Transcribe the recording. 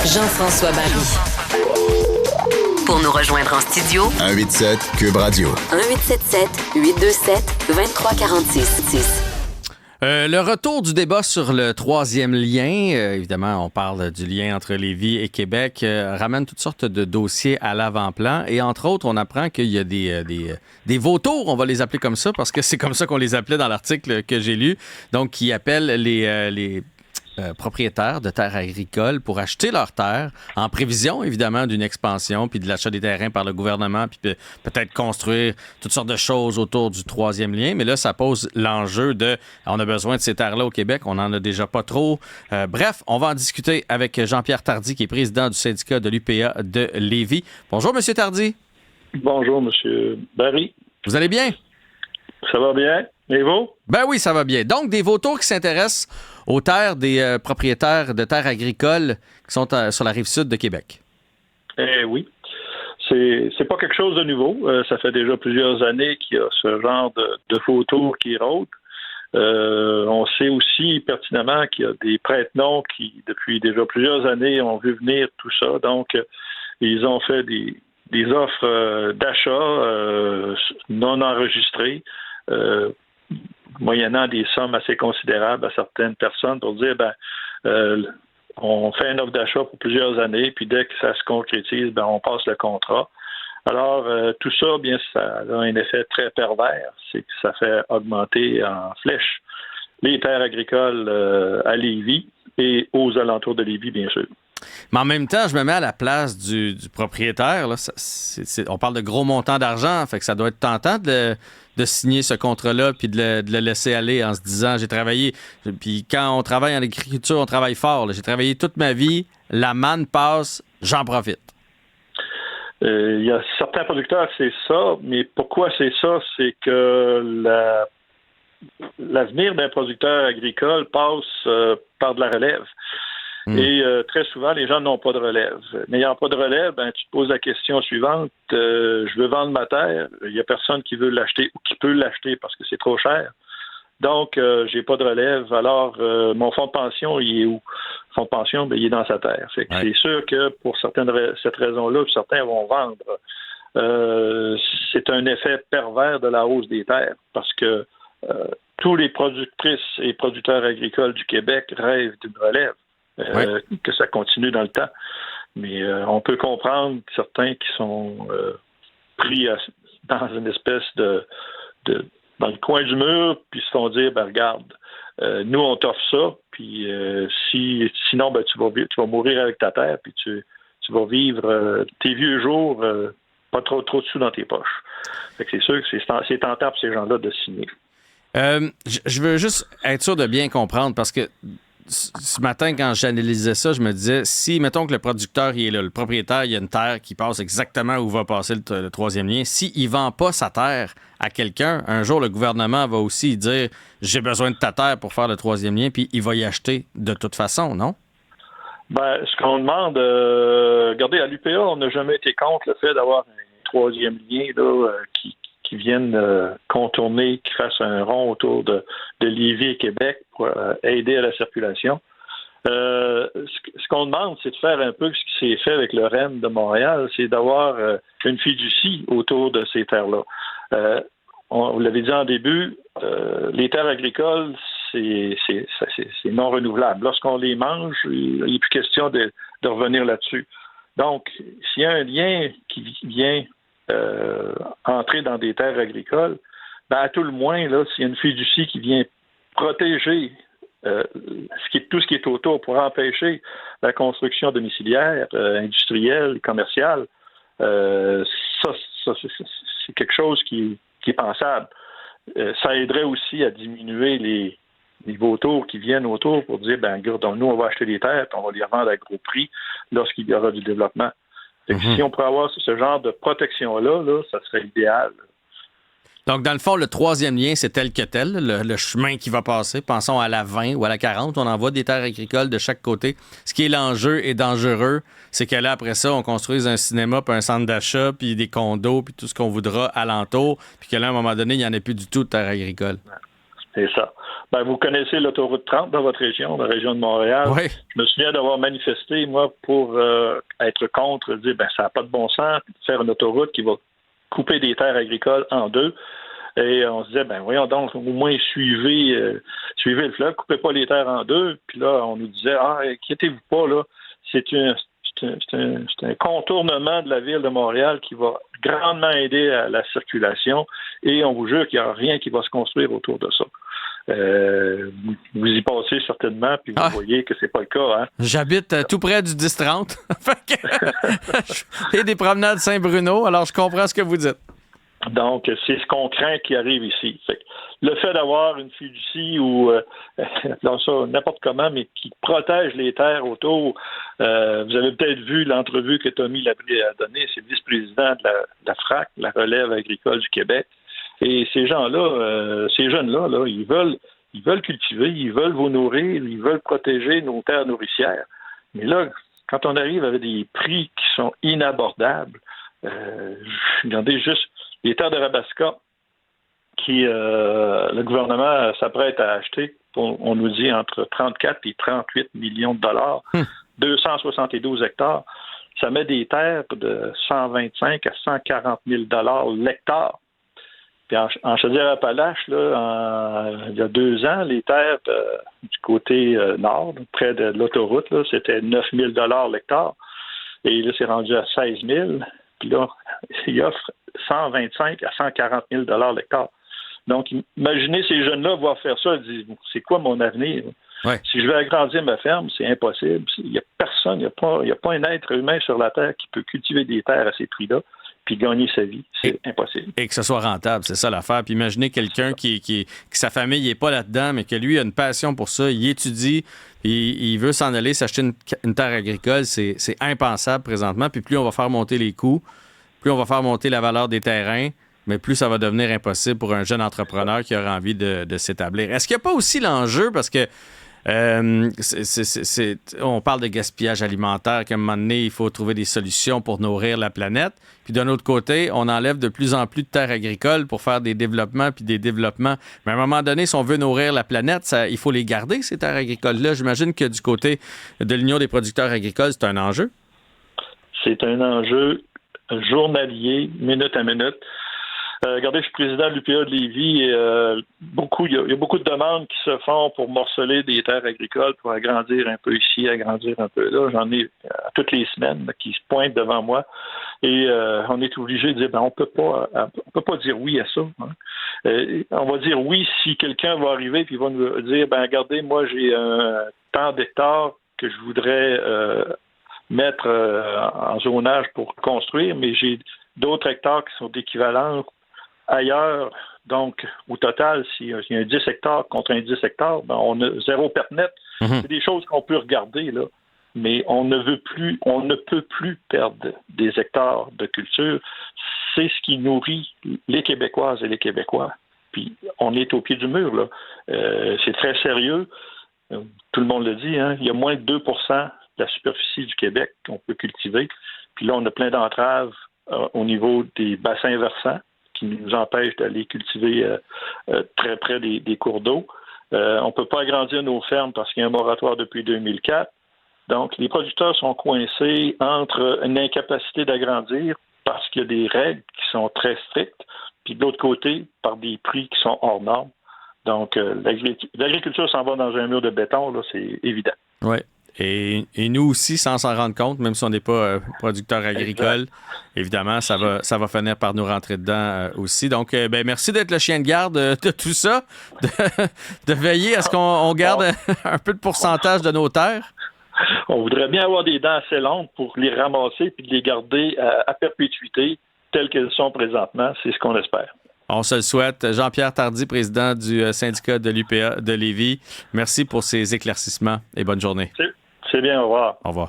Jean-François Barry. Pour nous rejoindre en studio, 187 Cube Radio. 1877-827-2346. Le retour du débat sur le troisième lien, évidemment, on parle du lien entre Lévis et Québec, ramène toutes sortes de dossiers à l'avant-plan. Et entre autres, on apprend qu'il y a des vautours, on va les appeler comme ça, parce que c'est comme ça qu'on les appelait dans l'article que j'ai lu, donc qui appellent les propriétaires de terres agricoles pour acheter leurs terres en prévision, évidemment, d'une expansion, puis de l'achat des terrains par le gouvernement, puis peut-être construire toutes sortes de choses autour du troisième lien. Mais là, ça pose l'enjeu de on a besoin de ces terres-là au Québec, on n'en a déjà pas trop. Bref, on va en discuter avec Jean-Pierre Tardy, qui est président du syndicat de l'UPA de Lévis. Bonjour, M. Tardy. Bonjour, M. Barry. Vous allez bien? Ça va bien? Et vous? Ben oui, ça va bien. Donc, des vautours qui s'intéressent aux terres des propriétaires de terres agricoles qui sont sur la rive sud de Québec. Eh oui. C'est pas quelque chose de nouveau. Ça fait déjà plusieurs années qu'il y a ce genre de vautours qui rôdent. On sait aussi pertinemment qu'il y a des prête-noms qui, depuis déjà plusieurs années, ont vu venir tout ça. Donc, ils ont fait des offres d'achat non enregistrées, moyennant des sommes assez considérables à certaines personnes pour dire, on fait une offre d'achat pour plusieurs années, puis dès que ça se concrétise, on passe le contrat. Alors, tout ça, bien, ça a un effet très pervers, c'est que ça fait augmenter en flèche les terres agricoles à Lévis et aux alentours de Lévis, bien sûr. Mais en même temps, je me mets à la place du propriétaire. Là. On parle de gros montants d'argent, fait que ça doit être tentant de signer ce contrat-là puis de le laisser aller en se disant j'ai travaillé. Puis quand on travaille en agriculture, on travaille fort. Là. J'ai travaillé toute ma vie, la manne passe, j'en profite. Il y a certains producteurs, c'est ça, mais pourquoi c'est ça? C'est que l'avenir d'un producteur agricole passe par de la relève. Et très souvent, les gens n'ont pas de relève. N'ayant pas de relève, tu te poses la question suivante. Je veux vendre ma terre. Il n'y a personne qui veut l'acheter ou qui peut l'acheter parce que c'est trop cher. Donc, j'ai pas de relève. Alors, mon fonds de pension, il est où? Le fonds de pension, il est dans sa terre. Fait que c'est sûr que pour cette raison-là, certains vont vendre. C'est un effet pervers de la hausse des terres parce que tous les productrices et producteurs agricoles du Québec rêvent d'une relève. Que ça continue dans le temps. Mais on peut comprendre certains qui sont pris dans une espèce de dans le coin du mur, puis se font dire, regarde, nous on t'offre ça, puis sinon tu vas mourir avec ta terre, puis tu vas vivre tes vieux jours pas trop de sous dans tes poches. Fait que c'est sûr que c'est tentant pour ces gens-là de signer. Je veux juste être sûr de bien comprendre, parce que ce matin, quand j'analysais ça, je me disais, si, mettons que le producteur, il est là, le propriétaire, il y a une terre qui passe exactement où va passer le troisième lien, s'il ne vend pas sa terre à quelqu'un, un jour, le gouvernement va aussi dire, j'ai besoin de ta terre pour faire le troisième lien, puis il va y acheter de toute façon, non? Ce qu'on demande, regardez, à l'UPA, on n'a jamais été contre le fait d'avoir un troisième lien là, qui viennent contourner, qui fassent un rond autour de Lévis et Québec pour aider à la circulation. Ce qu'on demande, c'est de faire un peu ce qui s'est fait avec le REM de Montréal, c'est d'avoir une fiducie autour de ces terres-là. Vous l'avez dit en début, les terres agricoles, c'est non renouvelable. Lorsqu'on les mange, il n'est plus question de revenir là-dessus. Donc, s'il y a un lien qui vient entrer dans des terres agricoles, à tout le moins, là, s'il y a une fiducie qui vient protéger tout ce qui est autour pour empêcher la construction domiciliaire, industrielle, commerciale, ça c'est quelque chose qui est pensable. Ça aiderait aussi à diminuer les vautours qui viennent autour pour dire, nous, on va acheter des terres et on va les revendre à gros prix lorsqu'il y aura du développement. Si on pourrait avoir ce genre de protection-là, ça serait idéal. Donc, dans le fond, le troisième lien, c'est tel que tel, le chemin qui va passer. Pensons à la 20 ou à la 40, on envoie des terres agricoles de chaque côté. Ce qui est l'enjeu et dangereux, c'est que là, après ça, on construise un cinéma, puis un centre d'achat, puis des condos, puis tout ce qu'on voudra alentour, puis que là, à un moment donné, il n'y en a plus du tout de terres agricoles. C'est ça. Ben, vous connaissez l'autoroute 30 dans votre région, la région de Montréal. Oui. Je me souviens d'avoir manifesté, moi, pour être contre, dire ça n'a pas de bon sens de faire une autoroute qui va couper des terres agricoles en deux. Et on se disait, voyons donc, au moins suivez le fleuve, coupez pas les terres en deux. Puis là, on nous disait, inquiétez-vous pas, là, c'est un contournement de la ville de Montréal qui va grandement aider à la circulation et on vous jure qu'il n'y a rien qui va se construire autour de ça. Vous y passez certainement, puis vous voyez que c'est pas le cas. Hein? J'habite tout près du 10-30 et des promenades Saint-Bruno, alors je comprends ce que vous dites. Donc, c'est ce qu'on craint qui arrive ici. Le fait d'avoir une fiducie ou dans ça, n'importe comment, mais qui protège les terres autour, vous avez peut-être vu l'entrevue que Tommy Labrie a donnée, c'est le vice-président de la FRAC, la Relève agricole du Québec. Et ces gens-là, ces jeunes-là, ils veulent cultiver, ils veulent vous nourrir, ils veulent protéger nos terres nourricières. Mais là, quand on arrive avec des prix qui sont inabordables, regardez juste les terres de Rabaska qui le gouvernement s'apprête à acheter, on nous dit entre 34 et 38 millions de dollars, 272 hectares. Ça met des terres de 125 à 140 000 dollars l'hectare. Puis en Chaudière-Appalaches, il y a 2 ans, les terres du côté nord, près de l'autoroute, là, c'était 9 000 $ l'hectare. Et là, c'est rendu à 16 000. Puis là, il offre 125 à 140 000 $ l'hectare. Donc, imaginez ces jeunes-là vont faire ça et dire, c'est quoi mon avenir? Ouais. Si je veux agrandir ma ferme, c'est impossible. Il n'y a personne, il n'y a pas un être humain sur la Terre qui peut cultiver des terres à ces prix-là puis gagner sa vie. C'est impossible. Et que ce soit rentable, c'est ça l'affaire. Puis imaginez quelqu'un que sa famille n'est pas là-dedans, mais que lui a une passion pour ça, il étudie, puis il veut s'en aller s'acheter une terre agricole. C'est impensable présentement. Puis plus on va faire monter les coûts, plus on va faire monter la valeur des terrains, mais plus ça va devenir impossible pour un jeune entrepreneur qui aura envie de s'établir. Est-ce qu'il n'y a pas aussi l'enjeu, parce que on parle de gaspillage alimentaire, qu'à un moment donné, il faut trouver des solutions pour nourrir la planète. Puis d'un autre côté, on enlève de plus en plus de terres agricoles pour faire des développements puis des développements. Mais à un moment donné, si on veut nourrir la planète, il faut les garder, ces terres agricoles-là. J'imagine que du côté de l'Union des producteurs agricoles, c'est un enjeu. C'est un enjeu journalier, minute à minute. Regardez, je suis président de l'UPA de Lévis et il y a beaucoup de demandes qui se font pour morceler des terres agricoles pour agrandir un peu ici, agrandir un peu là. J'en ai toutes les semaines qui se pointent devant moi et on est obligé de dire on peut pas dire oui à ça. Hein. On va dire oui si quelqu'un va arriver puis va nous dire regardez, moi j'ai un tant d'hectares que je voudrais mettre en zonage pour construire, mais j'ai d'autres hectares qui sont équivalents ailleurs. Donc, au total, s'il y a un 10 hectares contre un 10 hectares, on a zéro perte nette. Mm-hmm. C'est des choses qu'on peut regarder, là. Mais on ne peut plus perdre des hectares de culture. C'est ce qui nourrit les Québécoises et les Québécois. Puis, on est au pied du mur, là. C'est très sérieux. Tout le monde le dit, hein. Il y a moins de 2 % de la superficie du Québec qu'on peut cultiver. Puis là, on a plein d'entraves au niveau des bassins versants qui nous empêchent d'aller cultiver très près des cours d'eau. On ne peut pas agrandir nos fermes parce qu'il y a un moratoire depuis 2004. Donc, les producteurs sont coincés entre une incapacité d'agrandir parce qu'il y a des règles qui sont très strictes, puis de l'autre côté, par des prix qui sont hors normes. Donc, l'agriculture s'en va dans un mur de béton, là, c'est évident. Oui. Et nous aussi, sans s'en rendre compte, même si on n'est pas producteur agricole, évidemment, ça va finir par nous rentrer dedans aussi. Donc, merci d'être le chien de garde de tout ça, de veiller à ce qu'on garde un peu de pourcentage de nos terres. On voudrait bien avoir des dents assez longues pour les ramasser puis de les garder à perpétuité telles qu'elles sont présentement. C'est ce qu'on espère. On se le souhaite. Jean-Pierre Tardy, président du syndicat de l'UPA de Lévis, merci pour ces éclaircissements et bonne journée. C'est bien, au revoir. Au revoir.